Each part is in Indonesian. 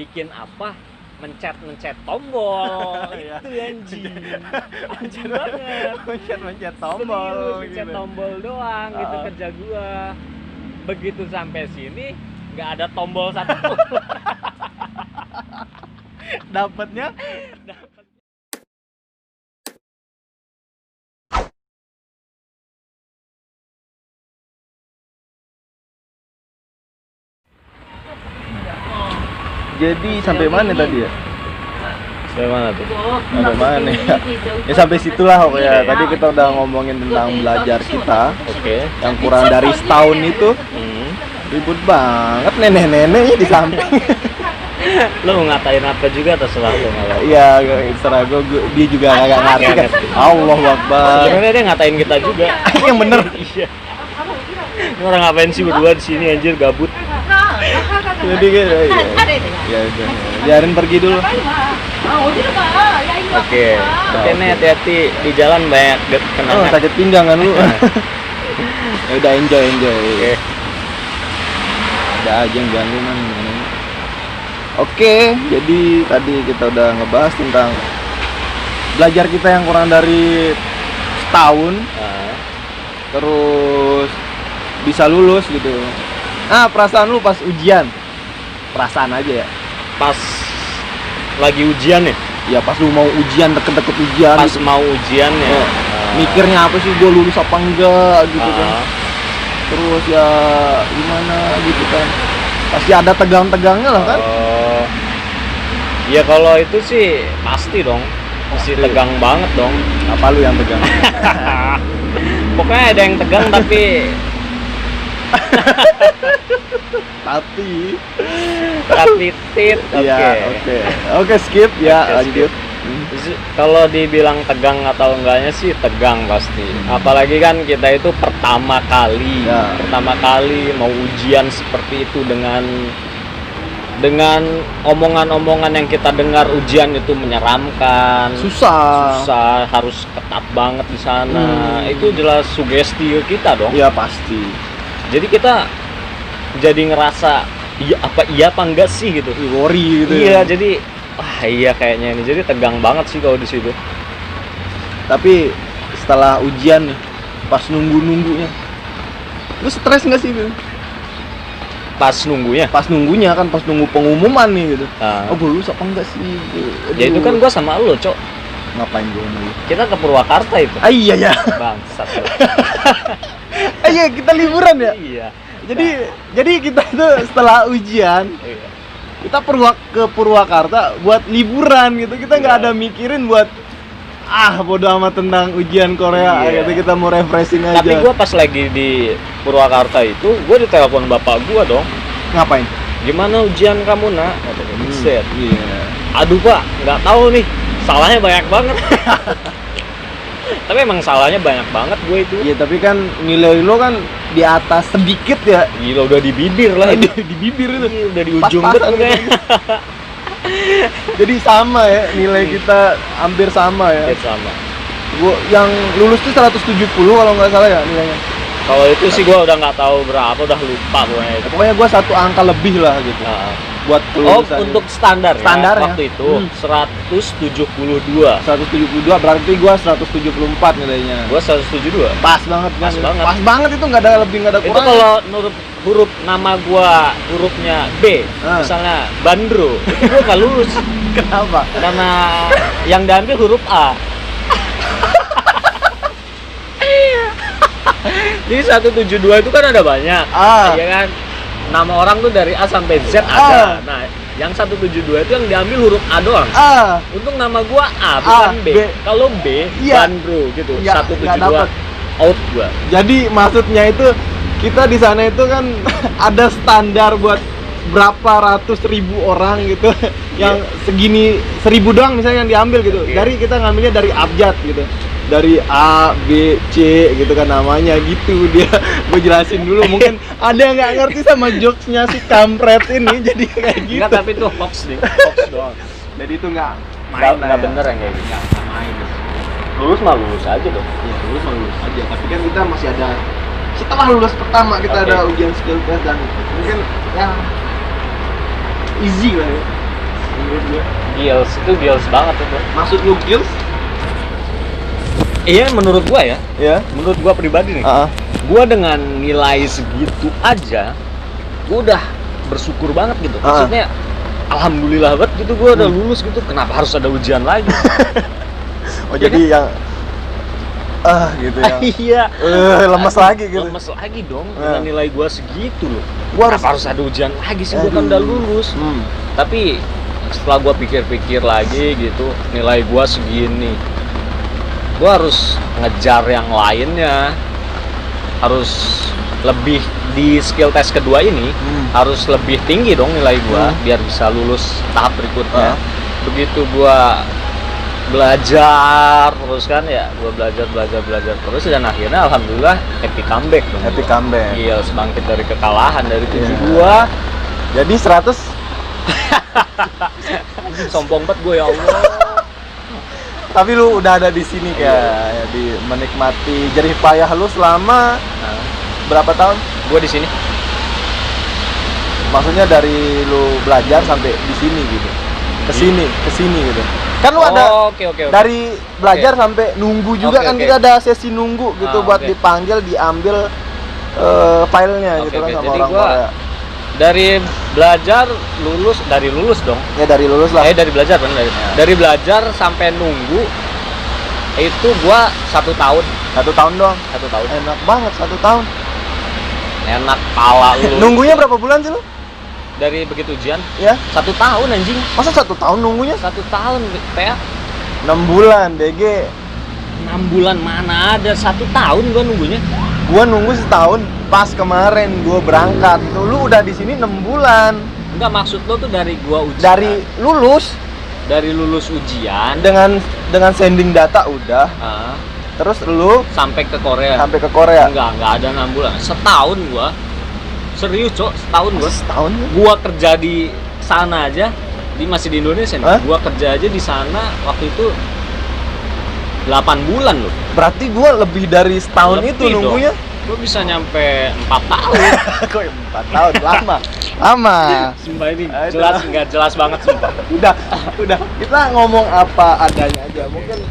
bikin apa? Mencet tombol. Itu anjing. Anjing banget. Mencet tombol. Serius, mencet gitu. tombol doang gitu kerja gua. Begitu sampai sini nggak ada tombol satu. Dapatnya jadi sampai mana tadi ya? Sampai mana tuh? Sampai mana ya? Ya sampai situlah pokoknya. Tadi kita udah ngomongin tentang belajar kita Oke. yang kurang dari setahun itu. Ribut banget nenek-neneknya di samping. Lo mau ngatain apa juga terserah lo malah. Iya, terserah gue, dia juga agak ngerti kan. Allahu Akbar. Sebenarnya dia ngatain kita juga. Yang bener. Iya. Ini orang ngapain sih berdua di sini anjir gabut. Jadi gitu. Ya udah. Biarin pergi dulu. Oke. Oke nih hati-hati di jalan banyak Oh, kenangan. sakit pinggang kan lu. Ya udah enjoy. Oke. Ada aja yang ganggu man. Oke, jadi tadi kita udah ngebahas tentang belajar kita yang kurang dari setahun, terus bisa lulus gitu. Ah, perasaan lu pas ujian? Perasaan aja ya? Pas lagi ujian ya? Ya pas lu mau ujian, deket-deket ujian Pas gitu. mau ujian ya. Mikirnya apa sih, gue lulus apa enggak gitu kan. Terus ya gimana gitu kan. Pasti ada tegang-tegangnya lah kan. Oh. Ya kalau itu sih pasti dong. Pasti tegang banget dong. Apa lu yang tegang? Pokoknya ada yang tegang tapi tit. Iya, Oke. Oke, skip ya, Oke, lanjut. Kalau dibilang tegang atau enggaknya sih tegang pasti. Apalagi kan kita itu pertama kali mau ujian seperti itu dengan omongan-omongan yang kita dengar ujian itu menyeramkan. Susah, harus ketat banget di sana. Itu jelas sugesti kita dong. Iya, pasti. Jadi kita jadi ngerasa iya apa enggak sih gitu. Worry gitu. Iya, jadi wah iya kayaknya ini. Jadi tegang banget sih kalau di situ. Tapi setelah ujian nih, pas nunggunya, lu stres nggak sih? Pas nunggunya? Pas nunggunya kan, pas nunggu pengumuman nih gitu. Oh, gue lulus apa enggak sih? Ya itu kan gua sama lo, Cok. Ngapain gue sama lu? Kita ke Purwakarta itu. Iya ya. Bangsat. Iya, kita liburan ya. Iya. Jadi kita tuh setelah ujian, kita ke Purwakarta buat liburan gitu. Kita nggak ada mikirin buat bodo amat tentang ujian Korea. Gitu, kita mau refreshing aja. Tapi gua pas lagi di Purwakarta itu, gua ditelepon bapak gua dong. Ngapain? Gimana ujian kamu, Nak? Katanya. Set. Iya. Aduh, Pak, nggak tahu nih. Salahnya banyak banget. Tapi emang salahnya banyak banget gue itu. Iya, tapi kan nilai lo kan di atas sedikit ya. Gila, udah di bibir lah itu. Di bibir itu. Iya, udah di ujung banget kayaknya. Jadi sama ya, nilai kita hampir sama ya. Sama. Gua yang lulus tuh 170 kalau nggak salah ya nilainya. Kalau itu sih gua udah nggak tahu berapa, udah lupa pokoknya itu. Pokoknya gua satu angka lebih lah gitu. Buat kelulusan. Untuk standar ya? Waktu itu 172. 172 berarti gua 174 nilainya. Gua 172. Pas banget kan. Pas banget itu nggak ada lebih nggak ada kurang. Itu kalau menurut huruf nama gua hurufnya B, misalnya Bandro, itu gua nggak lulus. Kenapa? Karena yang diambil huruf A. Jadi 172 itu kan ada banyak, ya kan? Nama orang tuh dari A sampai Z ada. Nah, yang 172 itu yang diambil huruf A doang. Untung nama gua A bukan B. Kalau B, Bandro gitu. 172 out gua. Jadi maksudnya itu kita di sana itu kan ada standar buat berapa ratus ribu orang gitu yang segini 1000 doang misalnya yang diambil gitu. Dari kita ngambilnya dari abjad gitu. Dari A, B, C gitu kan namanya gitu. Dia gue jelasin dulu, mungkin ada yang nggak ngerti sama jokesnya si kampret ini jadi kayak gitu. Enggak, tapi itu hoax nih, hoax doang. Jadi itu nggak bener yang kayak gitu. Nggak main gitu. Lulus mah lulus aja dong. Ya lulus mah lulus aja, tapi kan kita masih ada setelah lulus pertama kita ada ujian skill test dan mungkin yang easy lah ya. Gils itu gils banget itu. Maksud lu gils? Iya, menurut gua ya. Ya. Menurut gua pribadi nih. Gua dengan nilai segitu aja, gua udah bersyukur banget gitu. Maksudnya alhamdulillah banget gitu gua udah lulus gitu. Kenapa harus ada ujian lagi? Oh, jadi yang gitu ya. Iya. Lemes lagi gitu. Lemes lagi dong dengan nilai gua segitu loh. Gua harus ada ujian lagi sih, gua kan udah lulus. Tapi setelah gua pikir-pikir lagi gitu, nilai gua segini. Gua harus ngejar yang lainnya. Harus lebih di skill test kedua ini, harus lebih tinggi dong nilai gua biar bisa lulus tahap berikutnya. Begitu gua belajar terus kan ya, gue belajar terus dan akhirnya alhamdulillah happy comeback dong. Happy comeback. Iya, bangkit dari kekalahan dari 72 jadi 100. Sombong banget gue, ya Allah. Tapi lu udah ada di sini kayak ya, di menikmati jerih payah lu selama berapa tahun? Gue di sini. Maksudnya dari lu belajar sampai di sini gitu. Ke sini gitu. Kan lu ada okay. dari belajar sampai nunggu juga kan. Kita ada sesi nunggu gitu buat dipanggil, diambil filenya gitu kan sama jadi orang Korea. Dari belajar dari lulus dong. Ya dari lulus lah. Dari belajar kan dari belajar sampai nunggu itu gua 1 tahun. 1 tahun doang. 1 tahun. Enak banget 1 tahun. Enak pala lu. Nunggunya berapa bulan sih lu? Dari begitu ujian? Ya. 1 tahun anjing. Masa 1 tahun nunggunya? 1 tahun, PA. 6 bulan, DG. 6 bulan mana ada 1 tahun gua nunggunya. Gua nunggu setahun. Pas kemarin gua berangkat, itu lu udah di sini 6 bulan. Enggak, maksud lo tuh dari gua ujian. Dari lulus ujian dengan sending data udah. Terus lu sampai ke Korea. Enggak ada 6 bulan. Setahun gua. Serius, Cok, setahun gua. Setahun? Gua kerja di sana aja, masih di Indonesia nih. Gua kerja aja di sana waktu itu 8 bulan loh. Berarti gua lebih dari setahun lebih itu nunggunya. Gua bisa nyampe 4 tahun. Kok 4 tahun? Lama. Sumpah ini nggak jelas banget sumpah. Udah. Kita ngomong apa adanya aja. Mungkin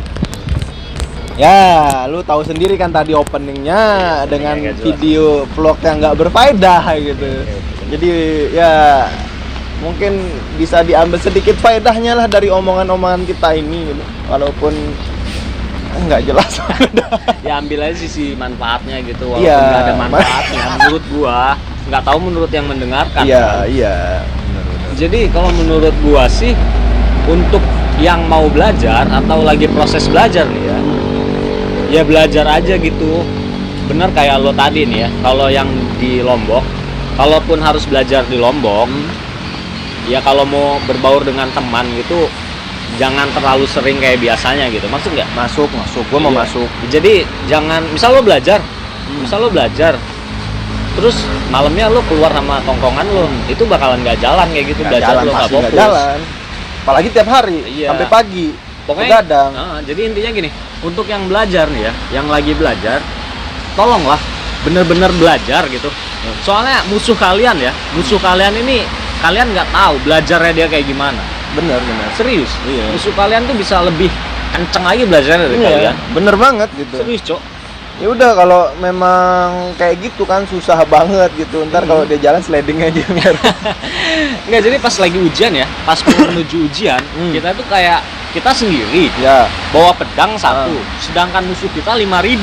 ya, lu tahu sendiri kan tadi openingnya dengan video vlog yang nggak berfaedah gitu. Jadi ya mungkin bisa diambil sedikit faedahnya lah dari omongan-omongan kita ini gitu. Walaupun nggak jelas. Ya ambil aja sisi manfaatnya gitu, walaupun nggak ada manfaatnya menurut gua. Nggak tahu menurut yang mendengarkan. Iya. Jadi kalau menurut gua sih, untuk yang mau belajar atau lagi proses belajar nih ya belajar aja gitu. Bener kayak lo tadi nih ya, kalau yang di Lombok, kalaupun harus belajar di Lombok, ya kalau mau berbaur dengan teman gitu, jangan terlalu sering kayak biasanya gitu. Masuk nggak? Masuk. Gua mau masuk. Jadi jangan, misal lo belajar, terus malamnya lo keluar sama tongkongan lo, itu bakalan nggak jalan kayak gitu. Belajar lo nggak fokus. Jalan. Apalagi tiap hari sampai pagi. Pokoknya jadi intinya gini, untuk yang belajar nih ya, yang lagi belajar, tolonglah bener-bener belajar gitu. Soalnya musuh kalian ini kalian nggak tahu belajarnya dia kayak gimana. Bener. Serius. Iya. Musuh kalian tuh bisa lebih kenceng lagi belajarnya dari kalian. Bener banget gitu. Serius, Cok. Ya udah, kalau memang kayak gitu kan susah banget gitu. Ntar kalau dia jalan sliding aja biar. Enggak, jadi pas lagi ujian ya, pas menuju ujian, kita tuh kayak kita sendiri bawa pedang 1, sedangkan musuh kita 5.000.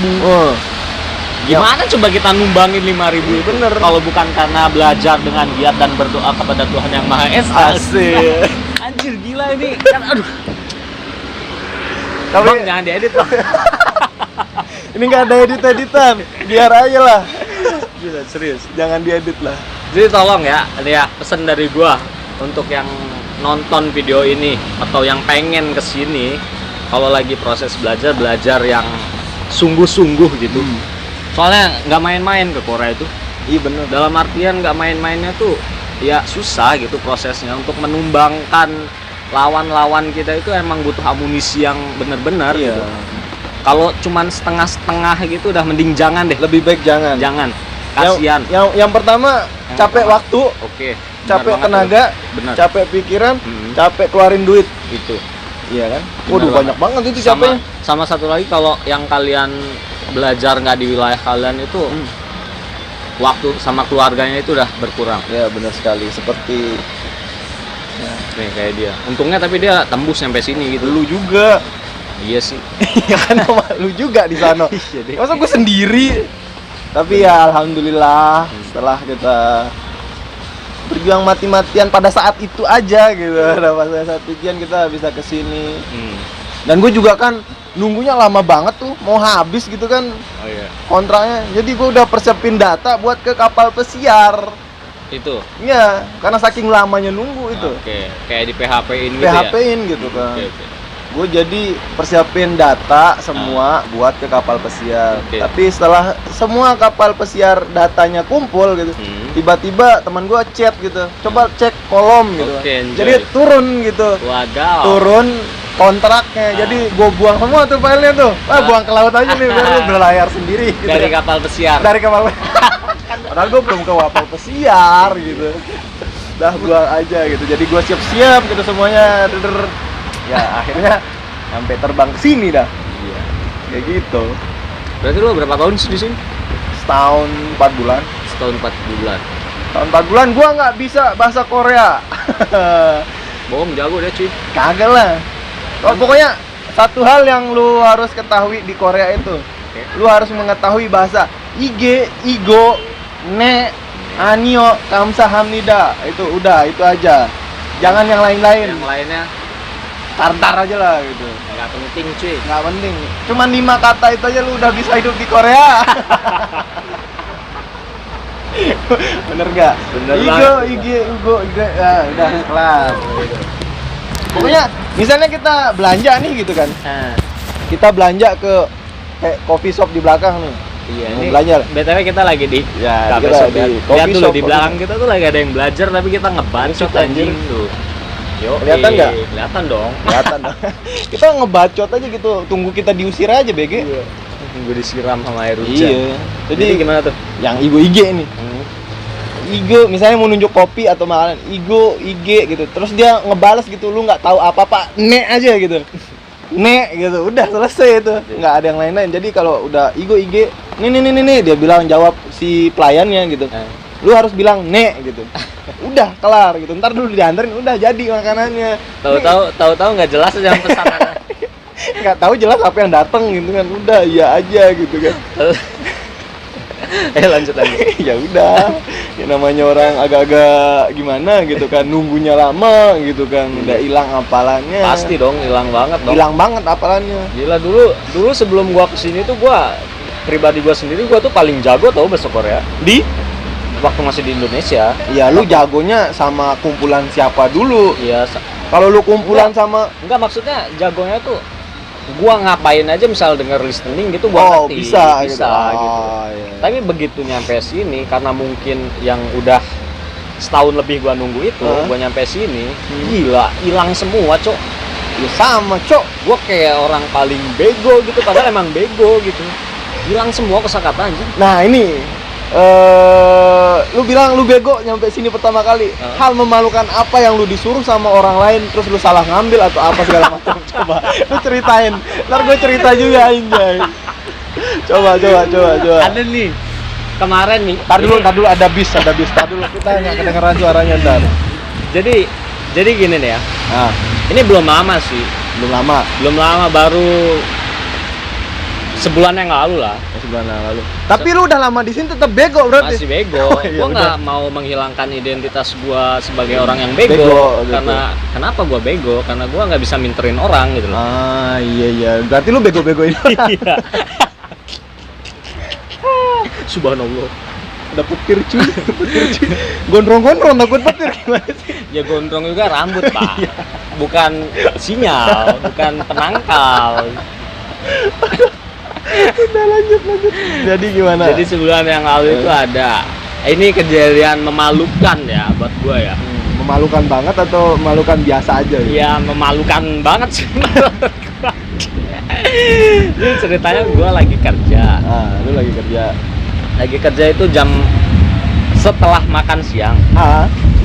Gimana coba kita numbangin 5.000? Bener. Kalau bukan karena belajar dengan giat dan berdoa kepada Tuhan Yang Maha Esa. Asik. Anjir, gila ini kan, aduh. Tapi bang, jangan diedit bang. Ini nggak ada editan, biar aja lah. Gila, serius. Jangan diedit lah. Jadi tolong ya, pesan dari gua untuk yang nonton video ini atau yang pengen kesini, kalau lagi proses belajar yang sungguh-sungguh gitu. Soalnya nggak main-main ke Korea itu. Iya bener. Dalam artian nggak main-mainnya tuh ya susah gitu prosesnya. Untuk menumbangkan lawan-lawan kita itu emang butuh amunisi yang bener-bener gitu. Kalau cuman setengah-setengah gitu udah mending jangan deh. Lebih baik jangan. Kasian. Yang pertama capek waktu. Oke. capek banget tenaga, benar. capek pikiran, capek keluarin duit. Itu. Iya kan? Benar Waduh, banyak banget itu capeknya. Sama satu lagi, kalau yang kalian belajar nggak di wilayah kalian itu waktu sama keluarganya itu udah berkurang. Ya, benar sekali. Seperti nih kayak dia. Untungnya tapi dia tembus sampai sini gitu. lu juga. Iya sih. Iya kan, sama lu juga di sana. Iya deh. Masa gue sendiri? Tapi ya alhamdulillah setelah kita berjuang mati-matian pada saat itu aja gitu. Pada saat ujian kita bisa kesini. Dan gue juga kan nunggunya lama banget tuh, mau habis gitu kan Oh iya. kontraknya. Jadi gue udah persiapin data buat ke kapal pesiar. Itu. Iya, karena saking lamanya nunggu itu. Oke, kayak di PHP-in gitu ya. PHP-in gitu kan. Oke. Gue jadi persiapin data semua buat ke kapal pesiar. Oke. Tapi setelah semua kapal pesiar datanya kumpul gitu, tiba-tiba teman gue chat gitu, coba cek kolom gitu. Oke, enjoy. Jadi turun gitu, Wadaw. turun kontraknya. Jadi gue buang semua tuh filenya tuh. Buang ke laut aja nih biar lu berlayar sendiri. Gitu. Dari kapal pesiar. Dari kapal. Padahal gue belum ke kapal pesiar gitu. Dah buang aja gitu. Jadi gue siap-siap gitu semuanya. Ya akhirnya sampai terbang ke sini dah. Iya. Kayak gitu. Berarti lu berapa tahun sih di sini? Setahun 4 bulan. Setahun 4 bulan. Tahun 4 bulan gua nggak bisa bahasa Korea. Bohong, jago deh cuy. Kagak lah. Oh, pokoknya satu hal yang lu harus ketahui di Korea itu, lu harus mengetahui bahasa Ige, Igo, Ne, Anio, Kamsahamnida. Itu udah, itu aja. Jangan yang lain-lain. Yang lainnya Tartar aja lah gitu. nggak penting cuy. Nggak penting. Cuman 5 kata itu aja lu udah bisa hidup di Korea. Bener gak? Bener Igo, banget. Ige, Ugo, Ige, udah kelar. Pokoknya misalnya kita belanja nih gitu kan. Kita belanja ke kayak coffee shop di belakang nih. Iya, Mau ini belanja. BTW kita lagi di Ya, cafe kita shop di ya. coffee Lihat dulu shop, di belakang kita tuh lagi ada yang belajar tapi kita ngebacot Buset, anjir. anjing tuh. Yo, Kelihatan nggak? Kelihatan dong. Kelihatan dong. Kita ngebacot aja gitu, tunggu kita diusir aja BG. Iya. Gue disiram sama air hujan. Iya. Jadi gimana tuh? Yang Igo IG nih. Igo misalnya mau nunjuk kopi atau makanan, Igo IG gitu. Terus dia ngebales gitu, lu nggak tahu apa-apa, ne aja gitu. Ne gitu. Udah selesai itu. Nggak ada yang lain-lain. Jadi kalau udah Igo IG, nih dia bilang jawab si pelayannya gitu. Lu harus bilang ne gitu. Udah kelar gitu. Ntar dulu dianterin, udah jadi makanannya. Tahu-tahu nggak jelas aja pesanannya. Nggak tahu jelas apa yang datang gitu kan. Udah iya aja gitu kan. Lanjut lagi. Ya udah. Ya namanya orang agak-agak gimana gitu kan, nunggunya lama gitu kan. Udah hilang hafalannya. Pasti dong, hilang banget dong. Hilang banget hafalannya. Gila, dulu sebelum gua kesini tuh pribadi gua sendiri tuh paling jago tau bahasa Korea. Waktu masih di Indonesia. Ya lu jagonya sama kumpulan siapa dulu? Iya. Kalau lu kumpulan sama Enggak, maksudnya jagonya tuh gua ngapain aja misal denger listening gitu gua ngerti. Bisa gitu. Iya. Tapi begitu nyampe sini karena mungkin yang udah setahun lebih gua nunggu itu, gua nyampe sini, gila, hilang semua, Cok. Ya sama, Cok. Gua kayak orang paling bego gitu, padahal emang bego gitu. Hilang semua kosakata anjing. Nah, ini lu bilang lu bego nyampe sini pertama kali. Hal memalukan apa yang lu disuruh sama orang lain terus lu salah ngambil atau apa segala macam? Coba lu ceritain. Ntar gue cerita juga anjay. Coba. Ada nih. Kemarin nih. Tar dulu ada bis. Tar dulu kita nggak kedengeran suaranya ntar. Jadi gini nih ya. Nah, ini belum lama sih. belum lama Baru sebulan yang lalu lah. sebulan lalu. Tapi lu udah lama di sini tetap bego berarti. Masih bego. Iya, Gua nggak mau menghilangkan identitas gua sebagai orang yang bego, Bego, gitu. karena kenapa gua bego? Karena gua nggak bisa minterin orang gitu loh. Ah, iya. Berarti lu bego-begoin. Iya. Subhanallah. Ada petir cuy. Gondrong-gondrong takut petir gimana sih? Ya gondrong juga rambut, Pak. Bukan sinyal, bukan penangkal. Udah lanjut. Jadi gimana? Jadi sebulan yang lalu itu ada. Ini kejadian memalukan ya buat gua ya. Memalukan banget atau memalukan biasa aja? Ya memalukan banget sih. Ini ceritanya gua lagi kerja. Lu lagi kerja. Lagi kerja itu jam 11 setelah makan siang.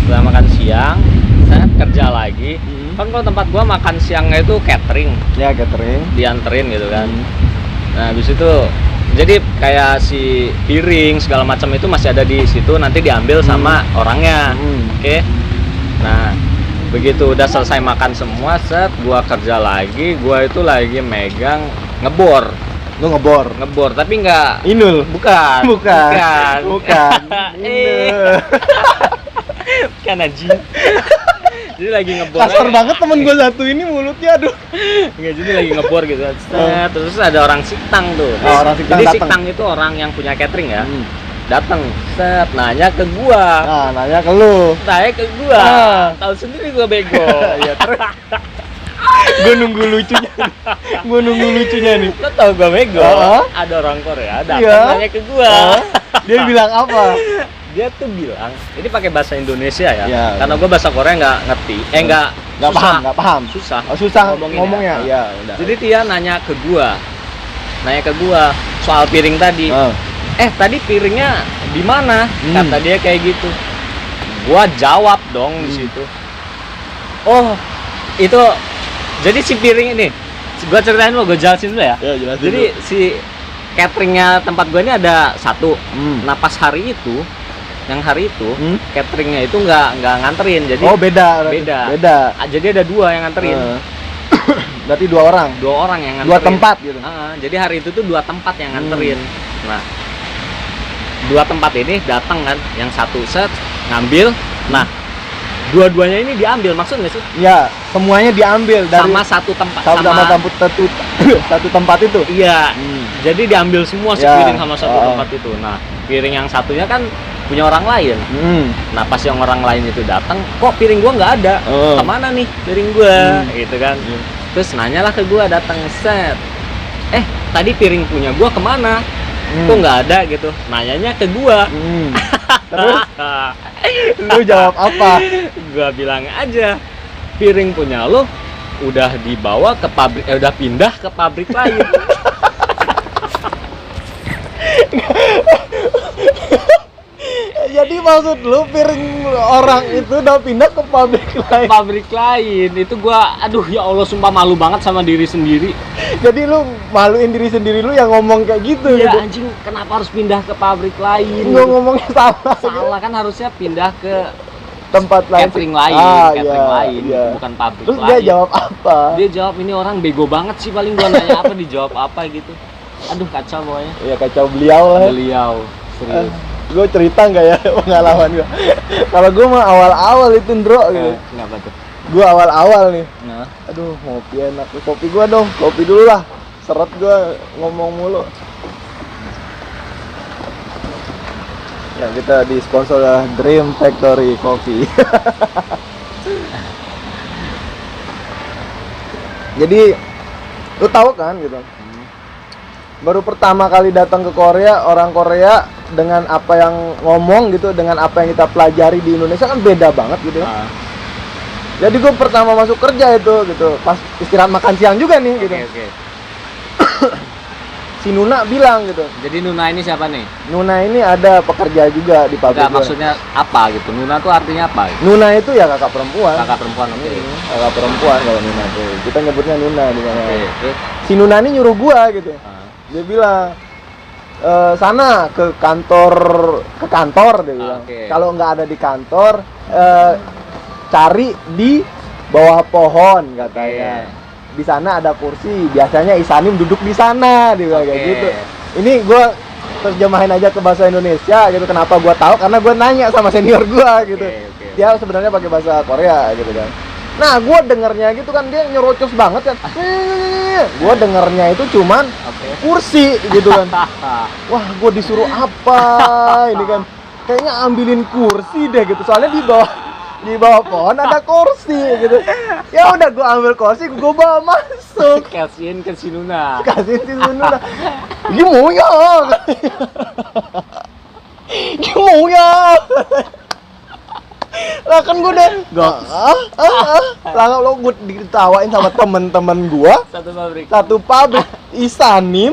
Setelah makan siang, saya kerja lagi. Kan kalau tempat gua makan siangnya itu catering. Ya, catering. Dianterin gitu kan. Nah, habis itu jadi kayak si piring segala macam itu masih ada di situ, nanti diambil sama orangnya. Oke. Nah, begitu udah selesai makan semua, set gua kerja lagi, gua itu lagi megang ngebor. Lu ngebor, Tapi nggak inul. bukan. Inul. Bukan anjing. Jadi lagi ngebor. Kasar banget temen gue satu ini mulutnya, aduh. Enggak, jadi lagi ngebor gitu. Set, terus ada orang siktang tuh. Orang siktang jadi dateng. siktang itu orang yang punya catering ya. Datang, set, nanya ke gua. Nah, nanya ke lu. Nanya ke gua. Tahu sendiri gua bego. Ya terus. Gue nunggu lucunya nih. Lo tau gua bego? Ada orang Korea datang nanya ke gua. Dia bilang apa? Dia tuh bilang, ini pakai bahasa Indonesia ya. Karena Ya. gua bahasa Korea nggak ngerti. Nggak paham. Susah. Oh, susah Ya. ngomongnya. Ya, udah. Jadi dia nanya ke gua soal piring tadi. Tadi piringnya di mana? Kata dia kayak gitu. Gua jawab dong di situ. Oh, itu jadi si piring ini. Gua ceritain lo, gua jelasin dulu ya. Ya, jelasin. Jadi si cateringnya tempat gua ini ada satu. Nah, pas hari itu, cateringnya itu nggak nganterin. Jadi beda. Jadi ada dua yang nganterin. Berarti dua orang yang nganterin. Dua tempat gitu. Jadi hari itu tuh 2 tempat yang nganterin. Nah, 2 tempat ini datang kan, yang satu set ngambil. Nah, dua-duanya ini diambil, maksud nggak sih? Ya, semuanya diambil dari sama satu tempat. Satu tempat itu. Iya. Jadi diambil semua si piring sama satu tempat itu. Nah, piring yang satunya kan punya orang lain. Nah, pas yang orang lain itu datang, kok piring gua nggak ada? Kemana nih piring gua? Gitu kan. Terus nanyalah ke gua, datang, set. Tadi piring punya gua kemana? Kok nggak ada gitu? Nanyanya ke gua. Terus lu jawab apa? Gua bilang aja, piring punya lo udah dibawa ke pabrik, udah pindah ke pabrik lain. Jadi maksud lu piring orang itu udah pindah ke pabrik lain. Itu gua, aduh ya Allah, sumpah malu banget sama diri sendiri. Jadi lu maluin diri sendiri lu yang ngomong kayak gitu. Iya, gitu. anjing, kenapa harus pindah ke pabrik lain? Lu ngomongnya salah. Salah kan, harusnya pindah ke tempat lain. Catering lain, bukan pabrik Terus lain. Terus dia jawab apa? Dia jawab, ini orang bego banget sih, paling gua nanya apa dijawab apa gitu. Aduh, kacau pokoknya. Iya, kacau beliau lah. Serius. Gue cerita nggak ya pengalaman gue? Kalau gue mah awal-awal itu Ndro gitu. Kenapa tuh? Gue awal-awal nih. Nah. Aduh, ngopi enak. Kopi gue dong, kopi dulu lah. Seret gue ngomong mulu. Ya, kita disponsor oleh Dream Factory Coffee. Jadi, lu tahu kan gitu. Baru pertama kali datang ke Korea, orang Korea dengan apa yang ngomong gitu, dengan apa yang kita pelajari di Indonesia kan beda banget gitu. Jadi gue pertama masuk kerja itu gitu, pas istirahat makan siang juga nih gitu. Oke. Si Nuna bilang gitu. Jadi Nuna ini siapa nih? Nuna ini ada pekerja juga di pabrik. Enggak, maksudnya apa gitu? Nuna tuh artinya apa? Gitu? Nuna itu ya kakak perempuan. Kakak perempuan, oke. Kakak perempuan kalau Nuna tuh. Kita nyebutnya Nuna di mana. Oke. Si Nuna ini nyuruh gua gitu. Dia bilang, sana ke kantor dia bilang. Kalau nggak ada di kantor, cari di bawah pohon katanya. Di sana ada kursi, biasanya Isanim duduk di sana, dia bilang kayak gitu. Ini gue terjemahin aja ke bahasa Indonesia gitu. Kenapa gue tahu? Karena gue nanya sama senior gue gitu. Dia sebenarnya pakai bahasa Korea gitu kan. Nah, gue dengernya gitu kan, dia nyerocos banget kan. Gue dengernya itu cuman kursi gitu kan. Wah, gue disuruh apa ini kan? Kayaknya ambilin kursi deh gitu. Soalnya di bawah pohon ada kursi gitu. Ya udah, gue ambil kursi, gue bawa masuk. Kasihin ke si Nuna. Gimana? Lah kan gue udah lah lo gue ditawain sama temen-temen gue Satu pabrik. satu pabrik. Isanim,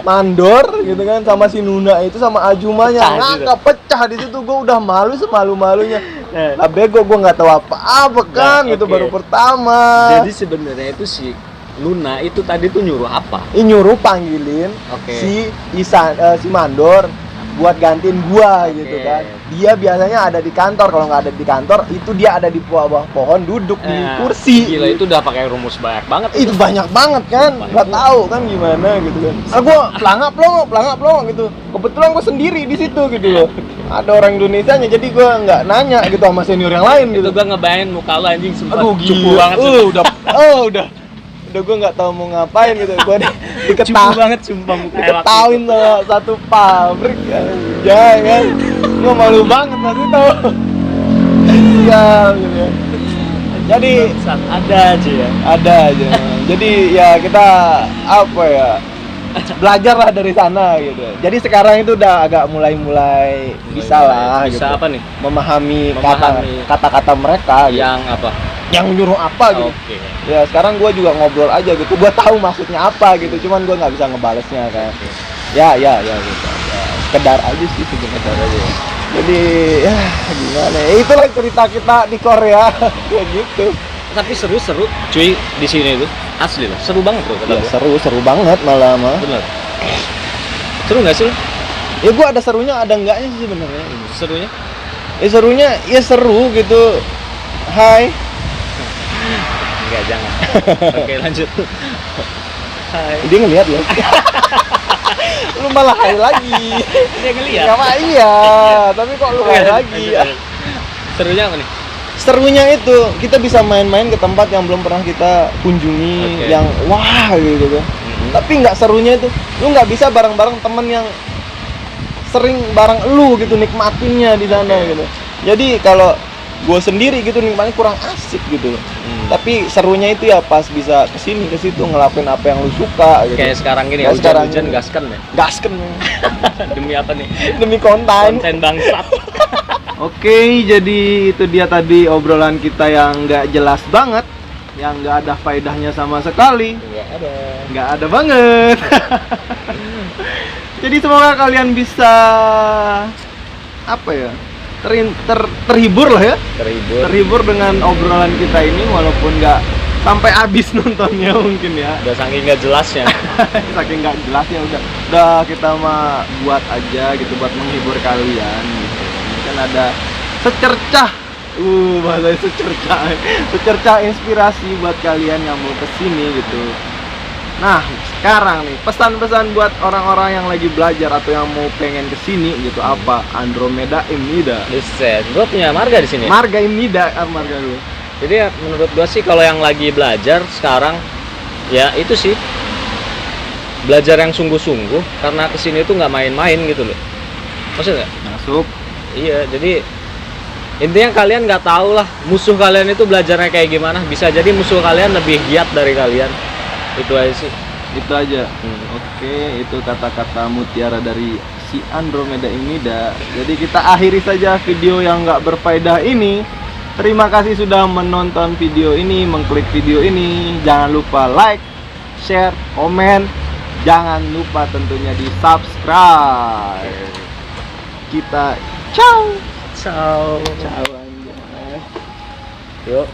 Mandor gitu kan, sama si Nuna itu sama Ajumanya ngakak pecah di situ. Gue udah malu semalu-malunya. Lah bego, gue nggak tahu apa-apa kan, gitu baru pertama. Jadi sebenarnya itu si Nuna itu tadi tuh nyuruh apa? Nyuruh panggilin si si Mandor buat gantiin gua gitu kan. Dia biasanya ada di kantor, kalau nggak ada di kantor itu dia ada di bawah pohon duduk di kursi. Gila, itu udah pakai rumus banyak banget. Itu banyak banget kan, nggak tahu kan gimana gitu kan. Gua pelangap gitu. Kebetulan gua sendiri di situ gitu loh. Ada orang Indonesianya, jadi gua nggak nanya gitu sama senior yang lain gitu. Itu gua ngebayangin muka lu anjing sempat cupu banget. Udah gue nggak tahu mau ngapain gitu. Gue cupu banget sumpah muka diketawain sama satu pabrik ya kan. Gue malu banget masih tahu. Sial gitu ya. Jadi ada aja. Jadi ya kita apa ya, belajar lah dari sana gitu. Jadi sekarang itu udah agak mulai bisa lah bisa gitu. Apa nih? Memahami kata-kata mereka yang gitu. apa? Yang nyuruh apa gitu. Ya sekarang gue juga ngobrol aja gitu. Gue tahu maksudnya apa gitu. Cuman gue nggak bisa ngebalesnya kan. Ya gitu. Ya, sekedar aja sih sebenarnya. Jadi ya gimana? Itulah cerita kita di Korea kayak gitu. Tapi seru cuy di sini tuh. Asli lah. Seru banget tuh kata ya, seru banget malah mah. Bener. Seru nggak sih lo? Ya gue ada serunya, ada enggaknya sih sebenarnya. Serunya? Serunya ya seru gitu. Hai. Enggak, jangan. Oke, lanjut. Hai. Dia ngelihat loh. Lu malah hai lagi. Dia ngelihat. Iya, tapi kok lu hai lagi. Serunya apa nih? Serunya itu kita bisa main-main ke tempat yang belum pernah kita kunjungi, yang wah gitu kan. Tapi nggak serunya itu, lu nggak bisa bareng-bareng temen yang sering bareng lu gitu nikmatinnya di sana gitu. Jadi kalau gue sendiri gitu nikmatnya kurang asik gitu. Tapi serunya itu ya pas bisa kesini ke situ ngelakuin apa yang lu suka gitu. Kayak sekarang gini ya, hujan-hujan gasken ya. Gasken. Demi apa nih? Demi konten bangsat. Oke, jadi itu dia tadi obrolan kita yang nggak jelas banget, yang nggak ada faedahnya sama sekali. Nggak ada banget. Jadi semoga kalian bisa apa ya? Terhibur lah ya. Terhibur dengan obrolan kita ini walaupun nggak sampai habis nontonnya mungkin ya. Udah saking nggak jelasnya. Saking nggak jelasnya udah kita mah buat aja gitu buat menghibur kalian gitu. Mungkin ada secercah bahasa secercah inspirasi buat kalian yang mau kesini gitu. Nah sekarang nih pesan-pesan buat orang-orang yang lagi belajar atau yang mau pengen kesini gitu apa? Andromeda Imnida. Buset, gue punya marga di sini. Marga Imnida, marga lu. Jadi menurut gue sih kalau yang lagi belajar sekarang ya itu sih belajar yang sungguh-sungguh karena kesini tuh nggak main-main gitu loh. Maksudnya? Masuk. Iya, jadi intinya kalian nggak tahu lah musuh kalian itu belajarnya kayak gimana. Bisa jadi musuh kalian lebih giat dari kalian. Itu aja sih. Itu aja. Oke, itu kata-kata mutiara dari si Andromeda Imnida. Jadi kita akhiri saja video yang nggak berfaedah ini. Terima kasih sudah menonton video ini, mengklik video ini. Jangan lupa like, share, komen. Jangan lupa tentunya di subscribe. Kita ciao. Ciao. Ciao anjay. Yo.